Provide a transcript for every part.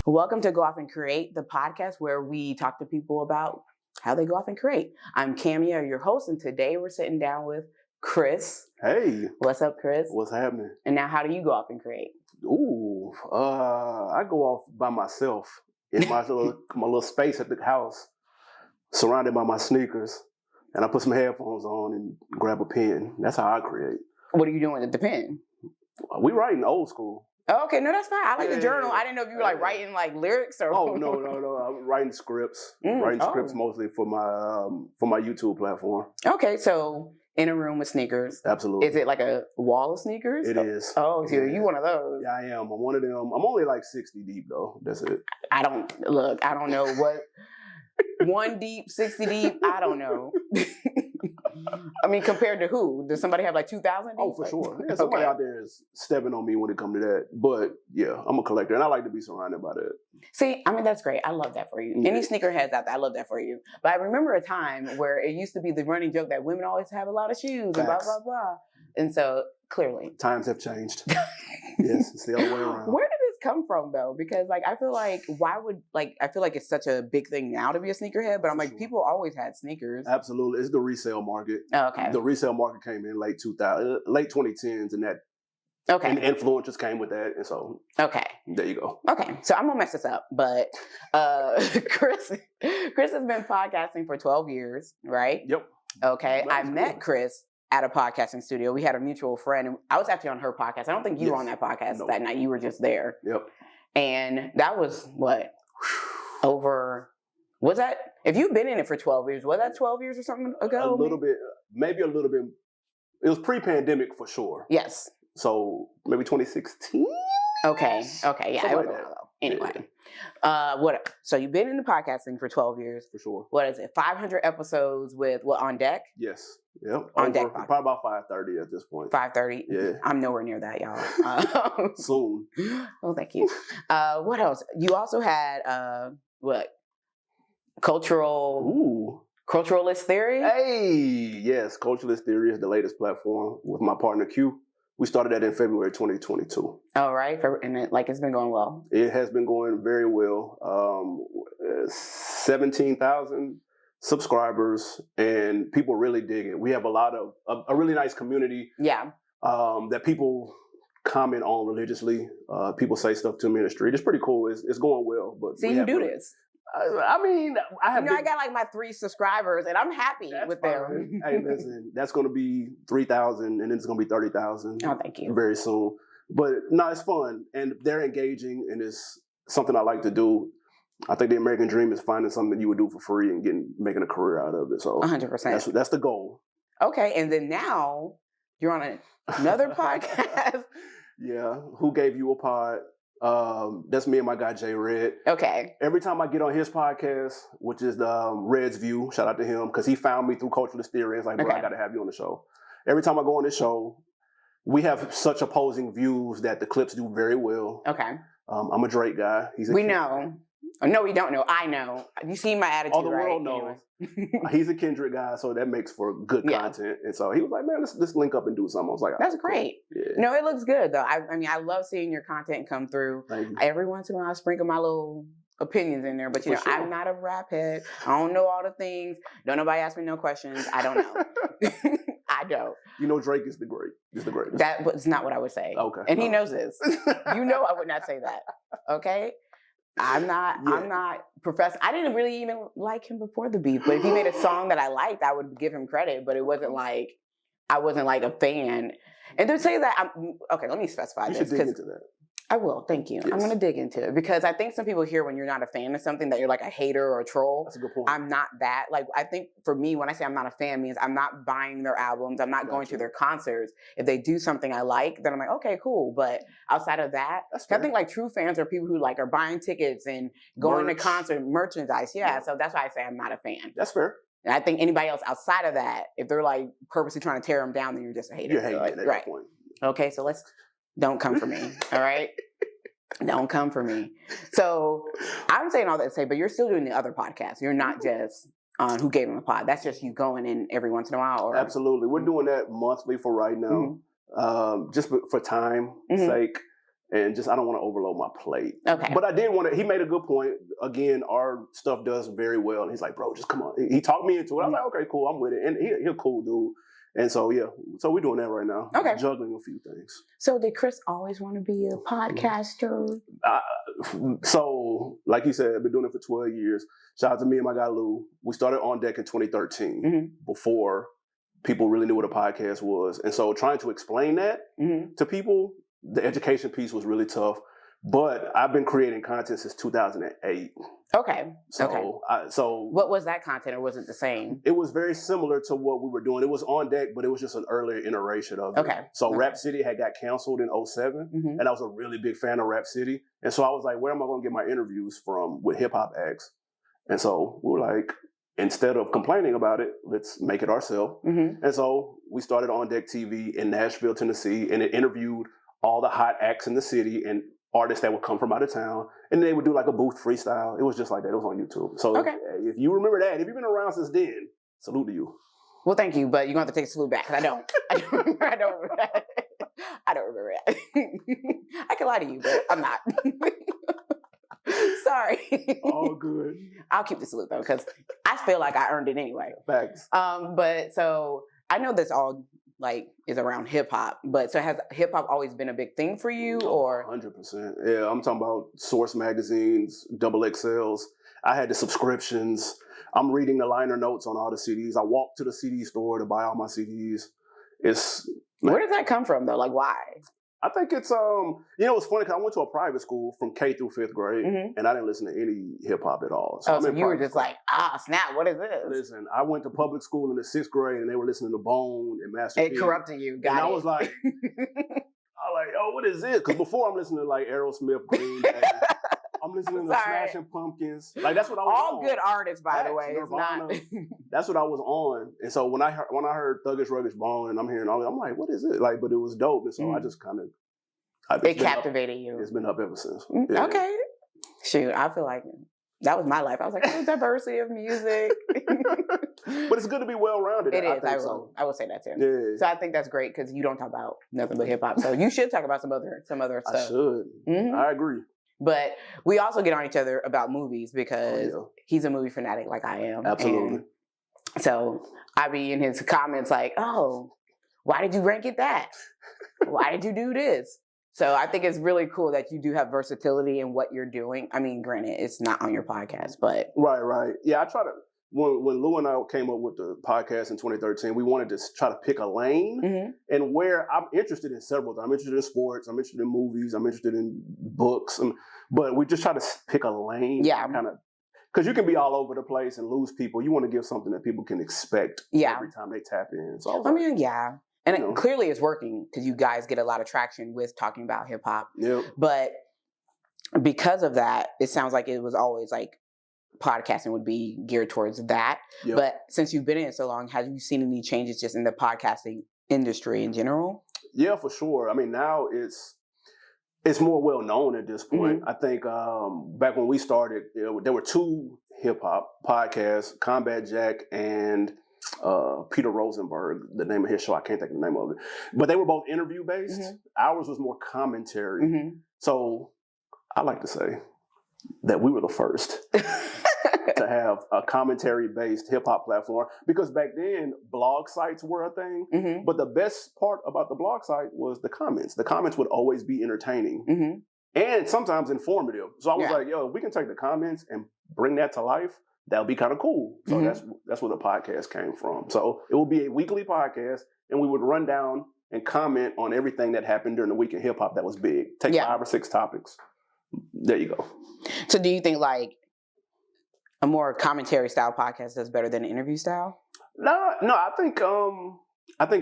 Welcome to Go Off and Create, the podcast where we talk to people about how they go off and create. I'm Camia, your host, and today we're sitting down with Chris. Hey. What's up, Chris? What's happening? And now, how do you go off and create? Ooh, I go off by myself in my little space at the house, surrounded by my sneakers, and I put some headphones on and grab a pen. That's how I create. What are you doing with the pen? We writing old school. Oh, okay, no, that's fine. I like the journal. I didn't know if you were like writing like lyrics or. Oh no! I'm writing scripts. Scripts mostly for my YouTube platform. Okay, so in a room with sneakers. Absolutely. Is it like a wall of sneakers? It is. Oh, so you one of those? Yeah, I am. I'm one of them. I'm only like 60 deep though. That's it. I don't know what 1 deep, 60 deep. I don't know. I mean, compared to who? Does somebody have like 2,000? Oh, for sure. Yeah, somebody out there is stepping on me when it comes to that. But yeah, I'm a collector, and I like to be surrounded by that. See, I mean, that's great. I love that for you. Yeah. Any sneakerheads out there, I love that for you. But I remember a time where it used to be the running joke that women always have a lot of shoes and blah, blah, blah. And so, clearly. Times have changed. Yes, it's the other way around. Where did this come from, though? Because, like, I feel like, I feel like it's such a big thing now to be a sneakerhead, but I'm like, people always had sneakers. Absolutely. It's the resale market. Oh, okay. The resale market came in late 2010s, and that and influencers came with that, and so there you go. Okay, so I'm gonna mess this up, but Chris has been podcasting for 12 years, right? Yep. Okay, I met Chris at a podcasting studio. We had a mutual friend, and I was actually on her podcast. I don't think you were on that podcast that night. You were just there. Yep. And that was what was that? If you've been in it for 12 years, was that 12 years or something ago? A little bit, maybe a little bit. It was pre-pandemic for sure. Yes. So maybe 2016. Okay, yeah, something it was a while though. Anyway, what? So you've been in the podcasting for 12 years for sure. What is it? 500 episodes with what on deck? Yes. Yep. On deck. Probably about 530 at this point. 530. Yeah. I'm nowhere near that, y'all. Soon. Oh, thank you. What else? You also had what? Culturalist theory? Hey, yes, Culturalist Theory is the latest platform with my partner Q. We started that in February 2022. All right, and it's been going well. It has been going very well. 17,000 subscribers, and people really dig it. We have a really nice community. Yeah. That people comment on religiously. People say stuff to me in the street. It's pretty cool. It's going well. But see, you do this. I mean, I got like my 3 subscribers, and I'm happy with them. Hey, listen, that's going to be 3,000, and then it's going to be 30,000. Oh, thank you. Very soon. But no, it's fun, and they're engaging, and it's something I like to do. I think the American dream is finding something that you would do for free and making a career out of it. So 100%. That's the goal. Okay, and then now you're on another podcast. Yeah, Who Gave You a Pod? That's me and my guy Jay Red. Okay. Every time I get on his podcast, which is the Red's View, shout out to him because he found me through Culturalist Theory. It's like, bro, I got to have you on the show. Every time I go on this show, we have such opposing views that the clips do very well. Okay. I'm a Drake guy. We know. No, we don't know. I know. You see my attitude, the world knows. He's a Kendrick guy, so that makes for good content. And so he was like, man, let's link up and do something. I was like, that's great. Yeah. No, it looks good, though. I mean, I love seeing your content come through. Every once in a while, I sprinkle my little opinions in there. But, you know, sure. I'm not a rap head. I don't know all the things. Don't nobody ask me no questions. I don't know. I don't. You know, Drake is the greatest. That was not what I would say. Okay. And he knows this. You know I would not say that. Okay? I'm not professing. I didn't really even like him before the beef, but if he made a song that I liked, I would give him credit, but it wasn't like, I wasn't like a fan. And to say that, okay, let me specify this. You should dig into that. I will, thank you. Yes. I'm going to dig into it because I think some people hear when you're not a fan of something that you're like a hater or a troll. That's a good point. I'm not that. Like, I think for me, when I say I'm not a fan, means I'm not buying their albums. I'm not going to their concerts. If they do something I like, then I'm like, okay, cool. But outside of that, I think like true fans are people who like are buying tickets and going to concert merchandise. Yeah, so that's why I say I'm not a fan. That's fair. And I think anybody else outside of that, if they're like purposely trying to tear them down, then you're just a hater. You're hating at that point. Okay, so don't come for me. All right. Don't come for me. So I'm saying all that to say, but you're still doing the other podcasts. You're not just on Who Gave Him a Pod. That's just you going in every once in a while. Or... Absolutely. We're doing that monthly for right now, just for time's sake. and just I don't want to overload my plate. Okay. But I did want to. He made a good point. Again, our stuff does very well, and he's like, bro, just come on. He talked me into it. I was like, okay, cool, I'm with it. And he's a cool dude. And so yeah, so we're doing that right now. Okay. Juggling a few things. So did Chris always want to be a podcaster? So like you said, I've been doing it for 12 years. Shout out to me and my guy Lou. We started On Deck in 2013 before people really knew what a podcast was. And so trying to explain that to people, the education piece was really tough. But I've been creating content since 2008. Okay. So what was that content, or was it the same? It was very similar to what we were doing. It was On Deck, but it was just an earlier iteration of it. Okay. So Rap City had got canceled in 2007, and I was a really big fan of Rap City. And so I was like, where am I going to get my interviews from with hip hop acts? And so we were like, instead of complaining about it, let's make it ourselves. And so we started On Deck TV in Nashville, Tennessee, and it interviewed all the hot acts in the city and artists that would come from out of town, and they would do like a booth freestyle. It was just like that. It was on YouTube. So if you remember that, if you've been around since then, salute to you. Well, thank you, but you're going to have to take a salute back, because I don't remember that. I don't remember that. I can lie to you, but I'm not. Sorry. All good. I'll keep the salute, though, because I feel like I earned it anyway. Facts. But so I know this all like is around hip hop, but so has hip hop always been a big thing for you, or? 100%. Yeah, I'm talking about Source magazines, XXLs. I had the subscriptions. I'm reading the liner notes on all the CDs. I walk to the CD store to buy all my CDs. Where does that come from though? Like, why? I think it's it's funny because I went to a private school from K through 5th grade, and I didn't listen to any hip hop at all. So you were just like, snap, what is this? Listen, I went to public school in the 6th grade, and they were listening to Bone and Master P. It corrupted you, got and it. I was like, oh, what is this? Because before I'm listening to like Aerosmith, Green Day. I'm listening to Smashing Pumpkins. Like that's what I was all on. Good artists, by the way. It's not. That's what I was on. And so when I heard Thuggish Ruggish Bone and I'm hearing all that, I'm like, what is it? Like, but it was dope. And so I just kind of it captivated you. It's been up ever since. Yeah. Okay. Shoot, I feel like that was my life. I was like, oh, diversity of music. But it's good to be well-rounded. It is. I will say that too. Yeah. So I think that's great because you don't talk about nothing but hip hop. So you should talk about some other stuff. I should. I agree. But we also get on each other about movies because he's a movie fanatic like I am. Absolutely. And so I be in his comments like, oh, why did you rank it that? Why did you do this? So I think it's really cool that you do have versatility in what you're doing. I mean, granted, it's not on your podcast, but right. Yeah, I try to. When Lou and I came up with the podcast in 2013, we wanted to try to pick a lane and where I'm interested in several things. I'm interested in sports. I'm interested in movies. I'm interested in books. But we just try to pick a lane. Yeah. Kind of. Because you can be all over the place and lose people. You want to give something that people can expect every time they tap in. So And it clearly it's working because you guys get a lot of traction with talking about hip hop. Yep. But because of that, it sounds like it was always like podcasting would be geared towards that. Yep. But since you've been in it so long, have you seen any changes just in the podcasting industry in general? Yeah, for sure. I mean, now it's more well known at this point. I think back when we started, there were 2 hip hop podcasts, Combat Jack and Peter Rosenberg, the name of his show. I can't think of the name of it. But they were both interview based. Ours was more commentary. So I like to say that we were the first to have a commentary based hip hop platform, because back then blog sites were a thing. But the best part about the blog site was the comments. The comments would always be entertaining and sometimes informative. So I was like, yo, if we can take the comments and bring that to life, that would be kind of cool. So that's where the podcast came from. So it would be a weekly podcast, and we would run down and comment on everything that happened during the week in hip hop that was big. Take 5 or 6 topics. There you go. So do you think like a more commentary style podcast is better than an interview style? No, I think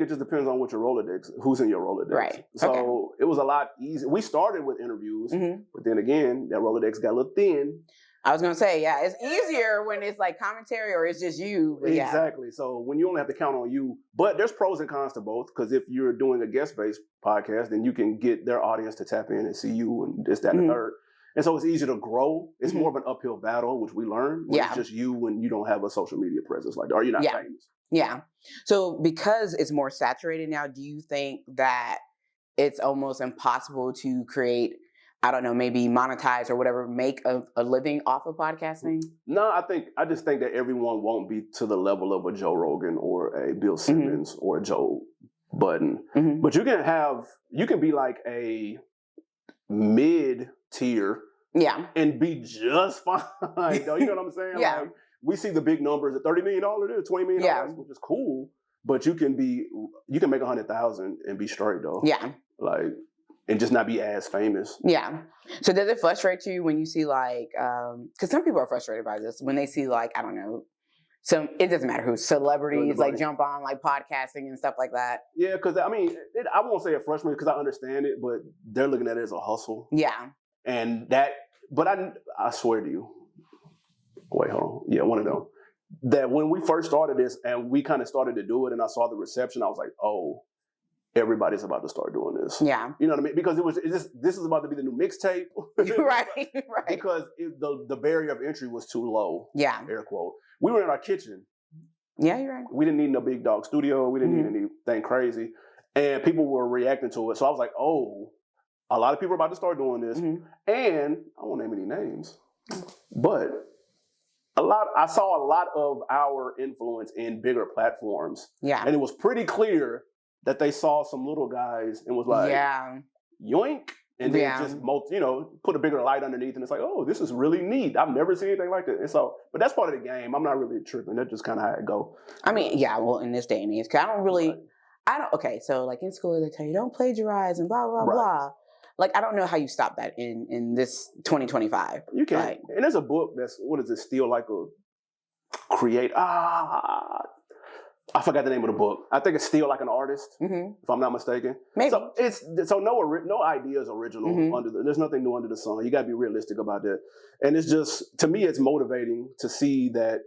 it just depends on what your Rolodex, who's in your Rolodex. Right. So it was a lot easier. We started with interviews, but then again, that Rolodex got a little thin. I was going to say, it's easier when it's like commentary or it's just you. Exactly. So when you only have to count on you, but there's pros and cons to both, because if you're doing a guest-based podcast, then you can get their audience to tap in and see you and this, that, and the third. And so it's easier to grow. It's more of an uphill battle, which we learned. It's just you and you don't have a social media presence like that, or you're not famous. Yeah. So because it's more saturated now, do you think that it's almost impossible to create, I don't know, maybe monetize or whatever, make a living off of podcasting? No, I just think that everyone won't be to the level of a Joe Rogan or a Bill Simmons or a Joe Budden. But you can be like a mid-tier and be just fine. Though, you know what I'm saying? Yeah. Like, we see the big numbers at $30 million, $20 million, which is cool. But you can make 100,000 and be straight though. Yeah. Like, and just not be as famous. Yeah. So does it frustrate you when you see like, because some people are frustrated by this, when they see like, I don't know, it doesn't matter who, celebrities like jump on like podcasting and stuff like that. Yeah, because I mean, I won't say it frustrates me because I understand it, but they're looking at it as a hustle. Yeah. And but I swear to you, wait, hold on. Yeah, one of them. That when we first started this and we kind of started to do it and I saw the reception, I was like, oh, everybody's about to start doing this. Yeah. You know what I mean? Because this is about to be the new mixtape. Right. Because the barrier of entry was too low. Yeah. Air quote. We were in our kitchen. Yeah, you're right. We didn't need no big dog studio. We didn't need anything crazy. And people were reacting to it. So I was like, oh, a lot of people are about to start doing this. And I won't name any names, but I saw a lot of our influence in bigger platforms. Yeah. And it was pretty clear that they saw some little guys and was like, yoink. And then just, put a bigger light underneath. And it's like, oh, this is really neat. I've never seen anything like this. And so, but that's part of the game. I'm not really tripping. That's just kind of how it go. I mean, well, in this day and age, because okay, so like in school, they tell you don't plagiarize and blah, blah, blah. Like, I don't know how you stop that in this 2025. You can. Like, and there's a book that's, what is it, Still Like a Create. I forgot the name of the book. I think it's Still Like an Artist, if I'm not mistaken. Maybe. So no idea is original. There's nothing new under the sun. You got to be realistic about that. And it's just, to me, it's motivating to see that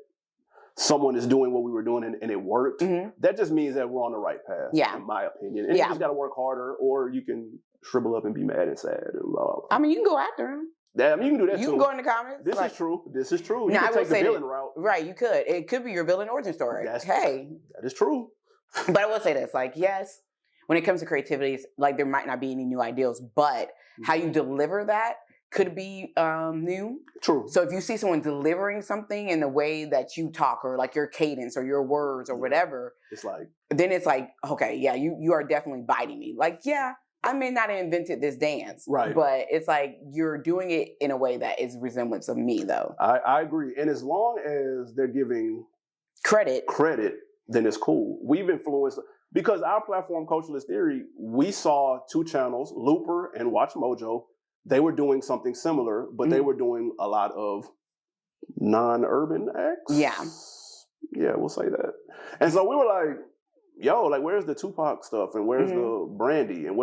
someone is doing what we were doing and it worked. That just means that we're on the right path, in my opinion. And you just got to work harder, or you can shrivel up and be mad and sad. And blah, blah, blah. I mean, you can go after him. Yeah, I mean, you can do that too. You can go in the comments. This is true. You can take the villain route. Right, you could. It could be your villain origin story. That is true. But I will say this, like, yes, when it comes to creativity, like, there might not be any new ideas, but how you deliver that could be new. True. So if you see someone delivering something in the way that you talk, or like your cadence or your words or whatever, then it's like, okay, yeah, you are definitely biting me. Like, yeah, I may not have invented this dance, right? But it's like you're doing it in a way that is resemblance of me, though. I agree, and as long as they're giving credit, then it's cool. We've influenced, because our platform, Culturalist Theory, we saw two channels, Looper and Watch Mojo. They were doing something similar, but they were doing a lot of non-urban acts. Yeah, we'll say that. And so we were like, yo, like, where's the Tupac stuff, and where's the Brandy, and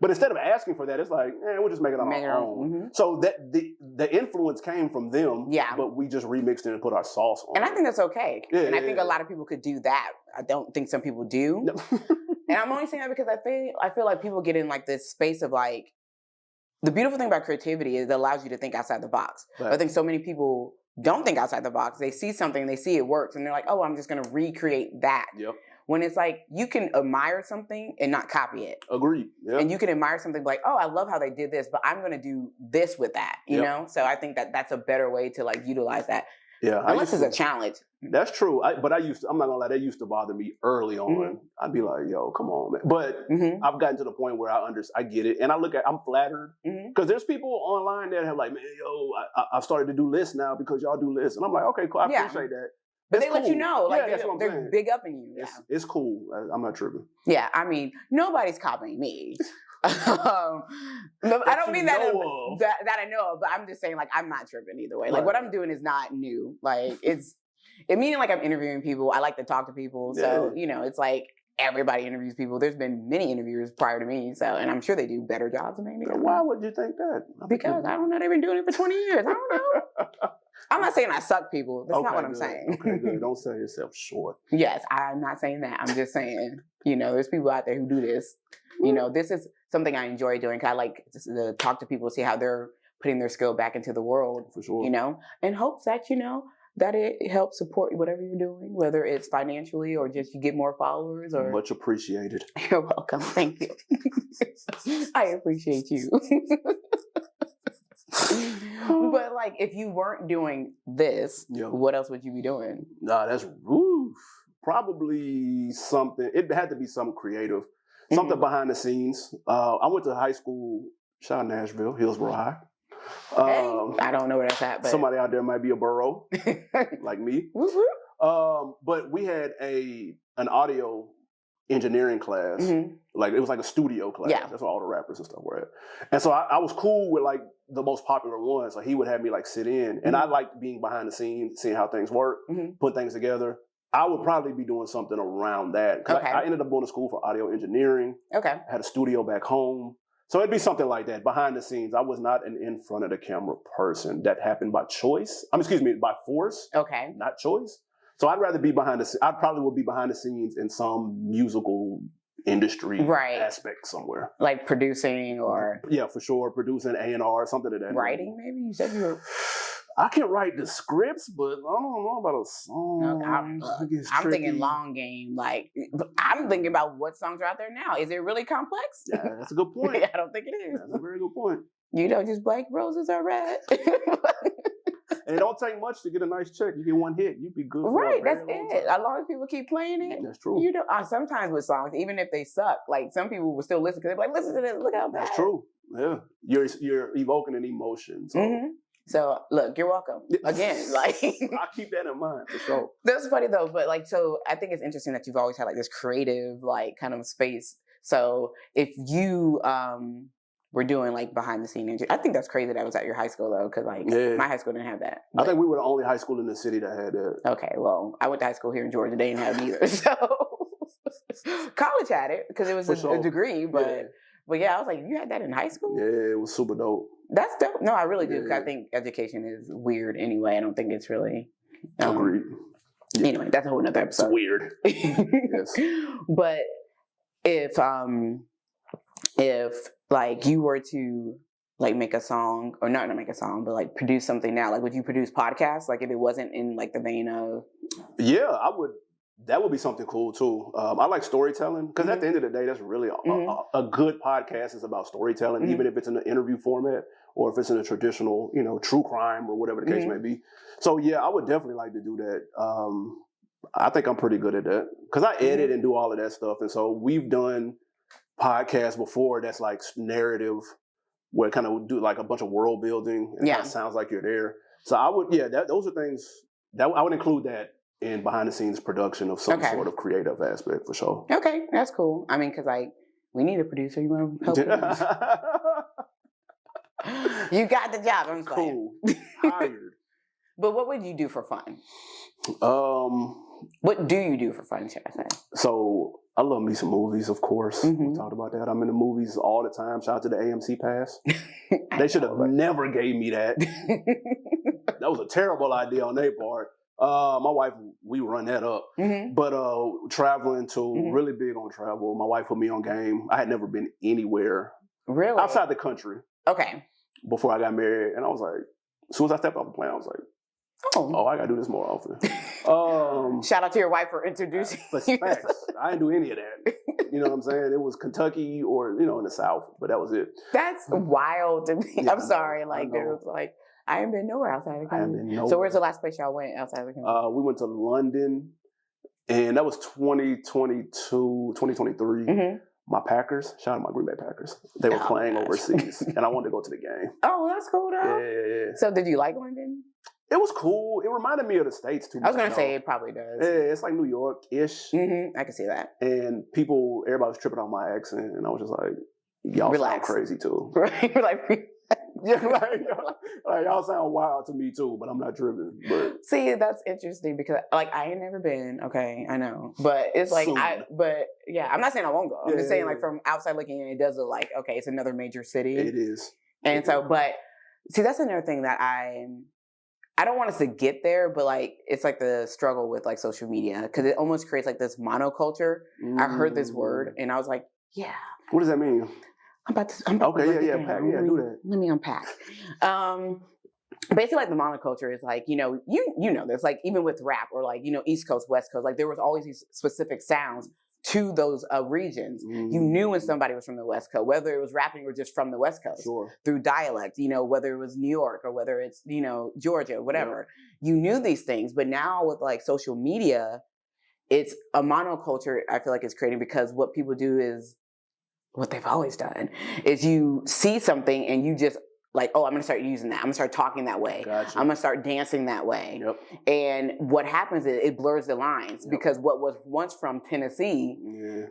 but instead of asking for that, it's like, we'll just make it on our own. So that the influence came from them, but we just remixed it and put our sauce on it. And I think that's okay. I think a lot of people could do that. I don't think some people do. No. And I'm only saying that because I feel like people get in like this space of like, the beautiful thing about creativity is it allows you to think outside the box. Right. I think so many people don't think outside the box. They see something, they see it works, and they're like, oh, I'm just going to recreate that. Yep. When it's like, you can admire something and not copy it. Agreed. Yep. And you can admire something like, oh, I love how they did this, but I'm going to do this with that, you know? So I think that that's a better way to like utilize that. Yeah. Unless it's a challenge. That's true. I'm not going to lie, that used to bother me early on. I'd be like, yo, come on, man. But I've gotten to the point where I get it. And I'm flattered. Because there's people online that have like, man, yo, I've started to do lists now because y'all do lists. And I'm like, okay, cool. I appreciate that. But they let you know, like, they're big up in you. It's cool. I'm not tripping. Yeah, I mean, nobody's copying me. I don't mean that I know of, but I'm just saying, like, I'm not tripping either way. Like, what I'm doing is not new. Like, meaning like I'm interviewing people. I like to talk to people. So, it's like everybody interviews people. There's been many interviewers prior to me. So, and I'm sure they do better jobs than me. Why would you think that? Because I don't know. They've been doing it for 20 years. I don't know. I'm not saying I suck people. That's not what I'm saying. Okay, good. Don't sell yourself short. Yes, I'm not saying that. I'm just saying, there's people out there who do this. This is something I enjoy doing. I like to talk to people, see how they're putting their skill back into the world. For sure. In hopes that, that it helps support whatever you're doing, whether it's financially or just you get more followers? Or Much appreciated. You're welcome. Thank you. I appreciate you. But like, if you weren't doing this, what else would you be doing? Nah, that's probably something. It had to be something creative, something behind the scenes. I went to high school, shout out Nashville, Hillsborough High. I don't know where that's at, but somebody out there might be a borough like me. But we had an audio engineering class. Like it was like a studio class. Yeah. That's where all the rappers and stuff were at. And so I was cool with like the most popular ones. So he would have me like sit in, and I liked being behind the scenes, seeing how things work, put things together. I would probably be doing something around that. Because I ended up going to school for audio engineering. I had a studio back home. So it'd be something like that, behind the scenes. I was not an in front of the camera person. That happened by choice. By force. Not choice. So I'd rather be behind the scenes. I probably would be behind the scenes in some musical industry aspect somewhere. Like producing or... Yeah, for sure. Producing, A&R, something of that. Writing, maybe? You said you were... I can write the scripts, but I don't know about a song. I'm thinking long game. Like, I'm thinking about what songs are out there now. Is it really complex? Yeah, that's a good point. I don't think it is. That's a very good point. You know, just black roses are red. And it don't take much to get a nice check. You get one hit, you'd be good for right, that's it. As long as people keep playing it. That's true. You know, sometimes with songs, even if they suck, like some people will still listen because they're like, listen to this, look how bad. That's true. Yeah. You're evoking an emotion. So. So look, you're welcome. Again, like I'll keep that in mind for sure. That's funny though, but like, so I think it's interesting that you've always had like this creative, like kind of space. So if you were doing like behind the scene, I think that's crazy that was at your high school though, because like my high school didn't have that. But I think we were the only high school in the city that had that. Okay, well, I went to high school here in Georgia. They didn't have it either. So college had it because it was a degree, but yeah, I was like, you had that in high school? Yeah, it was super dope. That's dope. No, I really do. Because I think education is weird anyway. I don't think it's really... Agreed. Anyway, that's a whole nother episode. It's weird. Yes. But if like you were to like make a song, or not make a song, but like produce something now, like would you produce podcasts? Like if it wasn't in like the vein of... Yeah, I would. That would be something cool too. I like storytelling because at the end of the day, that's really a good podcast is about storytelling, even if it's in an interview format or if it's in a traditional, true crime or whatever the case may be. So yeah, I would definitely like to do that. I think I'm pretty good at that because I edit and do all of that stuff. And so we've done podcasts before that's like narrative where it kind of do like a bunch of world building and it kind of sounds like you're there. So I would, those are things that I would include that in behind the scenes production of some sort of creative aspect for sure. Okay, that's cool. I mean, because like we need a producer. You want to help us? You got the job. I'm cool. Hired. But what would you do for fun? What do you do for fun, should I say? So I love me some movies, of course. We talked about that. I'm in the movies all the time. Shout out to the AMC Pass. They should have never gave me that. That was a terrible idea on their part. My wife, we run that up. But traveling to, really big on travel. My wife put me on game. I had never been anywhere. Really? Outside the country. Okay. Before I got married. And I was like, as soon as I stepped off the plane, I was like, oh, I got to do this more often. Shout out to your wife for introducing you. Facts. I didn't do any of that. You know what I'm saying? It was Kentucky or, in the South. But that was it. That's wild to me. Yeah, I'm sorry. Like, there was like... I ain't been nowhere outside of the country. So where's the last place y'all went outside of the country? We went to London, and that was 2023. My Packers, shout out my Green Bay Packers. They were playing overseas, and I wanted to go to the game. Oh, that's cool, though. Yeah. So did you like London? It was cool. It reminded me of the States, too. I was going to say it probably does. Yeah, it's like New York-ish. I can see that. And everybody was tripping on my accent, and I was just like, y'all sound crazy, too. Right? Like... Yeah, like y'all sound wild to me too, but I'm not driven. But see, that's interesting because like I ain't never been. Okay, I know, but it's like I'm not saying I won't go. I'm just saying like from outside looking in, it does look like okay, it's another major city. It is, and so but see, that's another thing that I don't want us to get there, but like it's like the struggle with like social media because it almost creates like this monoculture. I heard this word and I was like, yeah. What does that mean? I'm about to do that. Let me unpack. basically like the monoculture is like, you know this, like even with rap or like, East Coast, West Coast, like there was always these specific sounds to those regions. You knew when somebody was from the West Coast, whether it was rapping or just from the West Coast through dialect, whether it was New York or whether it's, Georgia, whatever. You knew these things. But now with like social media, it's a monoculture, I feel like it's creating, because what people do is what they've always done is you see something and you just like, oh, I'm going to start using that. I'm going to start talking that way. Gotcha. I'm going to start dancing that way. And what happens is it blurs the lines because what was once from Tennessee,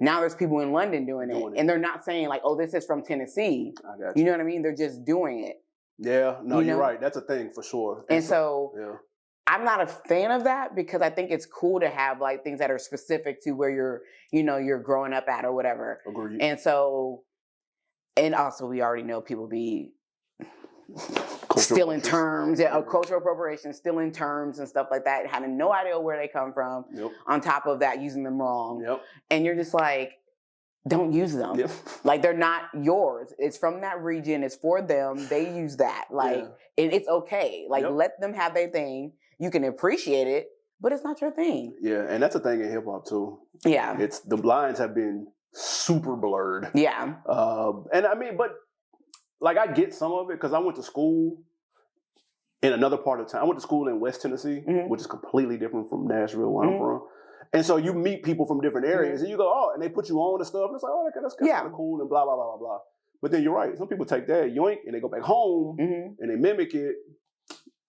now there's people in London doing it. And they're not saying like, oh, this is from Tennessee. I got you know what I mean? They're just doing it. Yeah, no, you're right. That's a thing for sure. And so I'm not a fan of that because I think it's cool to have like things that are specific to where you're growing up at or whatever. Agreed. And so, and also we already know people be stealing terms, cultural appropriation, stealing terms and stuff like that, having no idea where they come from. On top of that, using them wrong. And you're just like, don't use them. Like they're not yours. It's from that region. It's for them. They use that. Like, and it's okay. Like let them have their thing. You can appreciate it, but it's not your thing. Yeah, and that's a thing in hip hop too. Yeah, it's the lines have been super blurred. Yeah, and I mean, but like I get some of it because I went to school in another part of town. I went to school in West Tennessee, which is completely different from Nashville, where I'm from. And so you meet people from different areas, and you go, oh, and they put you on and stuff. And it's like, oh, that's kind of cool, and blah blah blah blah blah. But then you're right. Some people take that yoink and they go back home and they mimic it,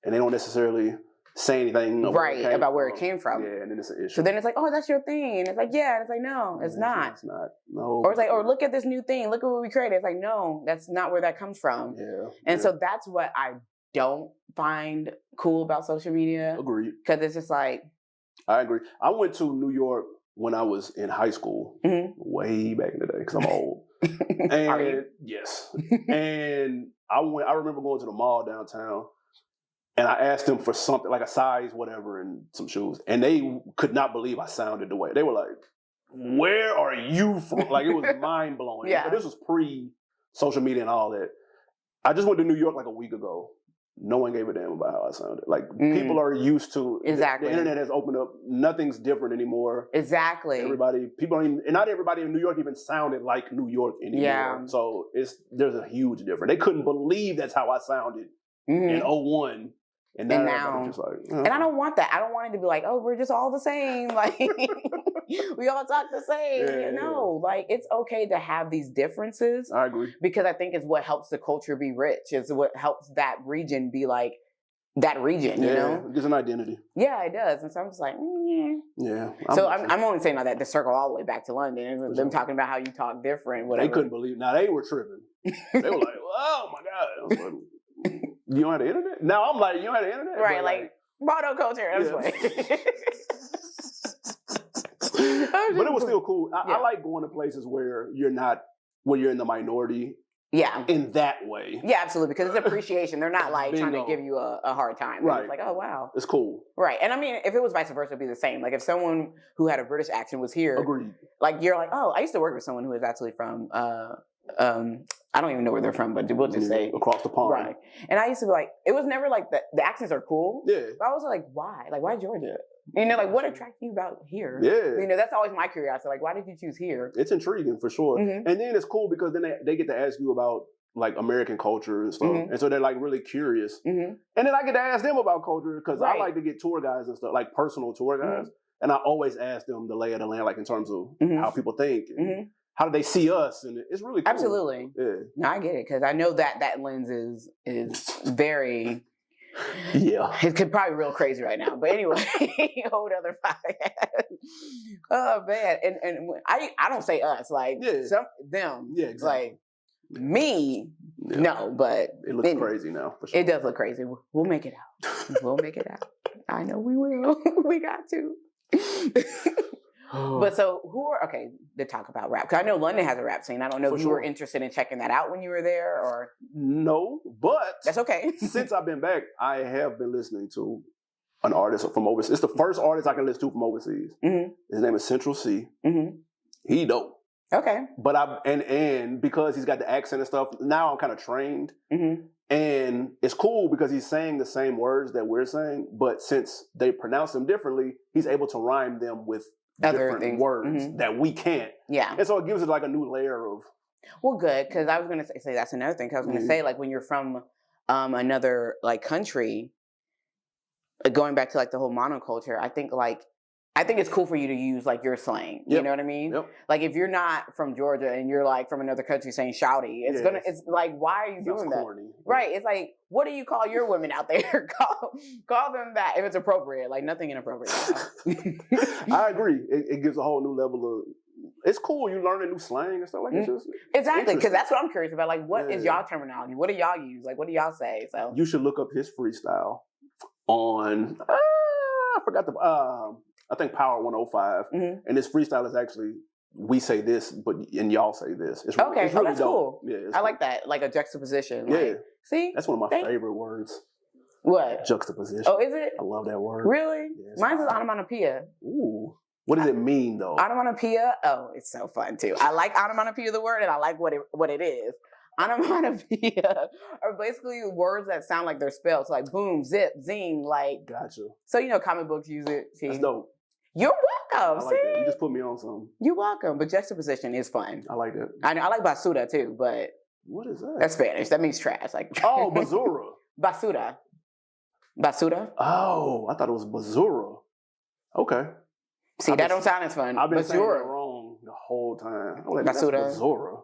and they don't necessarily say anything about where it came from. Yeah, and then it's an issue. So then it's like, oh, that's your thing. And it's like, yeah. And it's like, no, it's not. It's not. No. Or it's like, look at this new thing. Look at what we created. It's like, no, that's not where that comes from. Yeah. And so that's what I don't find cool about social media. Agreed. Because it's just like. I agree. I went to New York when I was in high school, way back in the day, because I'm old. And yes. And I remember going to the mall downtown. And I asked them for something, like a size, whatever, and some shoes. And they could not believe I sounded the way. They were like, where are you from? Like, it was mind-blowing. But this was pre-social media and all that. I just went to New York like a week ago. No one gave a damn about how I sounded. Like, people are used to... Exactly. The internet has opened up. Nothing's different anymore. Exactly. People don't even... And not everybody in New York even sounded like New York anymore. Yeah. So, there's a huge difference. They couldn't believe that's how I sounded in 01. And now just like, and I don't want that. I don't want it to be like, oh, we're just all the same. Like, we all talk the same. No, like, it's okay to have these differences. I agree. Because I think it's what helps the culture be rich. It's what helps that region be like that region, you know? It gives an identity. Yeah, it does. And so I'm just like, Yeah. So I'm only saying all that to circle all the way back to London and them talking about how you talk different, whatever. They couldn't believe it. Now, they were tripping. They were like, oh, my God. I was like, you don't have the internet? Now I'm like, you don't have the internet? Right, like monoculture. That's right. But it was still cool. I like going to places where you're in the minority. Yeah. In that way. Yeah, absolutely. Because it's appreciation. They're not like trying to give you a hard time. They're just like, oh, wow. It's cool. Right. And I mean, if it was vice versa, it'd be the same. Like if someone who had a British accent was here. Agreed. Like you're like, oh, I used to work with someone who was actually from I don't even know where they're from, but we'll just say across the pond. Right. And I used to be like, it was never like the accents are cool. Yeah. But I was like, why? Like, why Georgia? You know, like what attracted you about here? Yeah. You know, that's always my curiosity. Like, why did you choose here? It's intriguing for sure. And then it's cool because then they get to ask you about like American culture and stuff. And so they're like really curious. And then I get to ask them about culture because I like to get tour guides and stuff, like personal tour guides. And I always ask them the lay of the land, like in terms of how people think. And how do they see us? And it's really cool. Absolutely. Yeah. No, I get it because I know that lens is very. Yeah. It could probably be real crazy right now, but anyway, whole other podcast. Oh man, and I don't say us like them. Yeah, exactly. Like me, no, but it looks crazy now. For sure. It does look crazy. We'll make it out. We'll make it out. I know we will. We got to. But so to talk about rap, because I know London has a rap scene. I don't know if you were interested in checking that out when you were there or. No, but. That's okay. Since I've been back, I have been listening to an artist from overseas. It's the first artist I can listen to from overseas. His name is Central C. He dope. Okay. But and because he's got the accent and stuff, now I'm kind of trained. Mm-hmm. And it's cool because he's saying the same words that we're saying, but since they pronounce them differently, he's able to rhyme them with Other different things. words that we can't. Yeah. And so it gives it like a new layer of. Well, good, because I was going to say that's another thing. Cause I was going to say, like, when you're from another like country, going back to like the whole monoculture, I think it's cool for you to use like your slang. You know what I mean? Yep. Like if you're not from Georgia and you're like from another country saying shouty, it's like, why are you doing that? Corny. Right. It's like, what do you call your women out there? call them that if it's appropriate. Like nothing inappropriate. I agree. It gives a whole new level of. It's cool. You learn a new slang and stuff like that. Exactly, because that's what I'm curious about. Like, what is y'all terminology? What do y'all use? Like, what do y'all say? So you should look up his freestyle on. I forgot I think Power 105, and this freestyle is actually we say this, and y'all say this. It's okay, it's really that's dope. cool. Yeah, I like that, like a juxtaposition. Yeah, like, see, that's one of my favorite words. What? Juxtaposition. Oh, is it? I love that word. Really? Yeah, Mine is onomatopoeia. Ooh. What does it mean though? Onomatopoeia. Oh, it's so fun too. I like onomatopoeia, the word, and I like what it is. Onomatopoeia are basically words that sound like they're spelled. So like boom, zip, zing, like. Gotcha. So comic books use it. See? That's dope. You're welcome. I like that. You just put me on something. You're welcome. But juxtaposition is fun. I like that. I know. I like basura too, but what is that? That's Spanish. That means trash. Like basura. Basura. Basura. Oh, I thought it was basura. Okay. See, that don't sound as fun. I've been saying it wrong the whole time. I'm like, basura. Basura.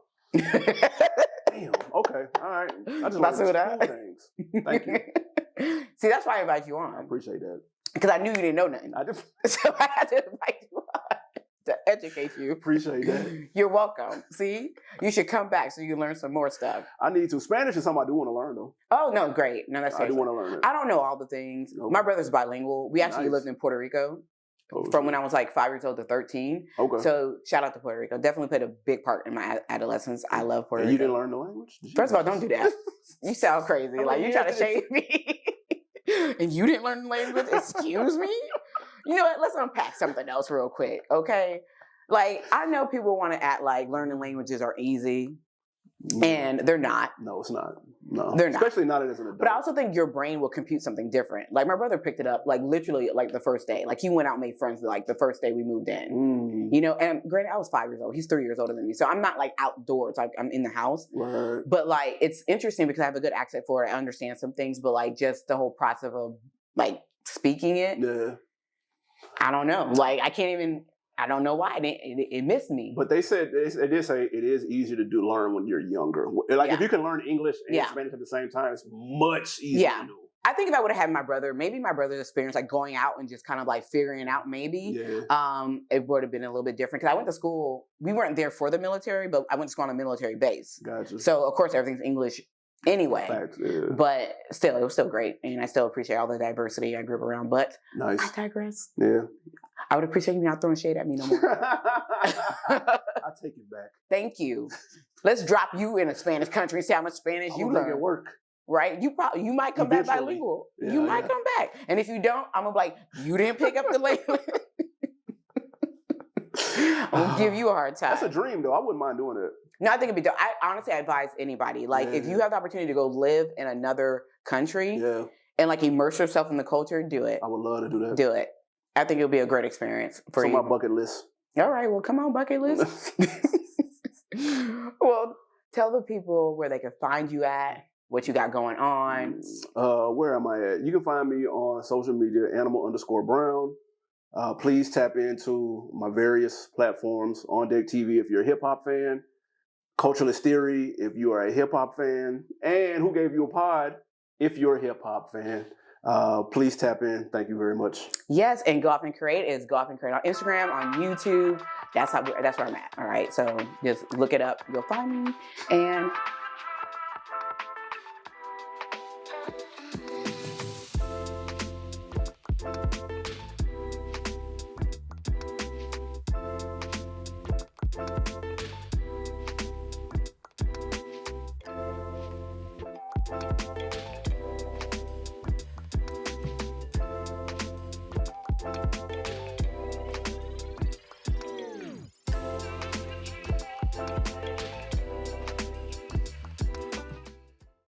Damn. Okay. All right. I just basura. Cool things. Thank you. See, that's why I invite you on. I appreciate that. Because I knew you didn't know nothing. So I had to invite you on to educate you. Appreciate that. You're welcome. See? You should come back so you can learn some more stuff. I need to. Spanish is something I do want to learn, though. Oh, no, great. No, that's I do want to learn it. I don't know all the things. Nope. My brother's bilingual. We actually lived in Puerto Rico. From when I was like 5 years old to 13. Okay. So shout out to Puerto Rico. Definitely played a big part in my adolescence. I love Puerto Rico. You didn't learn the language? First of all, don't do that. You sound crazy. Like you try to shame me. And you didn't learn the language? Excuse me? You know what? Let's unpack something else real quick, okay? Like, I know people want to act like learning languages are easy. And they're not. No, it's not. No, they're not. Especially not as an adult. But I also think your brain will compute something different. Like my brother picked it up, like literally, like the first day. Like he went out and made friends like the first day we moved in. You know, and granted, I was 5 years old. He's 3 years older than me, so I'm not like outdoors. Like I'm in the house. Right. But like it's interesting because I have a good accent for it. I understand some things, but like just the whole process of like speaking it. Yeah. I don't know. Like I can't even. I don't know why it missed me. But they did say it is easier to learn when you're younger. Like if you can learn English and Spanish at the same time, it's much easier to do. I think if I would have had my brother, maybe my brother's experience, like going out and just kind of like figuring it out, maybe it would have been a little bit different. Because I went to school, we weren't there for the military, but I went to school on a military base. Gotcha. So of course everything's English anyway. Facts, yeah. But still, it was still great, and I still appreciate all the diversity I grew up around. But nice. I digress. Yeah. I would appreciate you not throwing shade at me no more. I'll take it back. Thank you. Let's drop you in a Spanish country and see how much Spanish you learn. Make it work. Right? You might come back bilingual. Yeah, you might come back. And if you don't, I'm gonna be like, you didn't pick up the language. I'm gonna give you a hard time. That's a dream though. I wouldn't mind doing it. No, I think it'd be dope. I honestly advise anybody. Like if you have the opportunity to go live in another country and like immerse yourself in the culture, do it. I would love to do that. Do it. I think it'll be a great experience for you. It's on my bucket list. All right, well, come on, bucket list. Well, tell the people where they can find you at, what you got going on. Where am I at? You can find me on social media, animal_brown. Please tap into my various platforms, On Deck TV if you're a hip hop fan, Culturalist Theory if you are a hip hop fan, and Who Gave You a Pod if you're a hip hop fan. Please tap in. Thank you very much. Yes, and Go Off and Create is Go Off and Create on Instagram, on YouTube. That's where I'm at. All right, so just look it up. You'll find me. And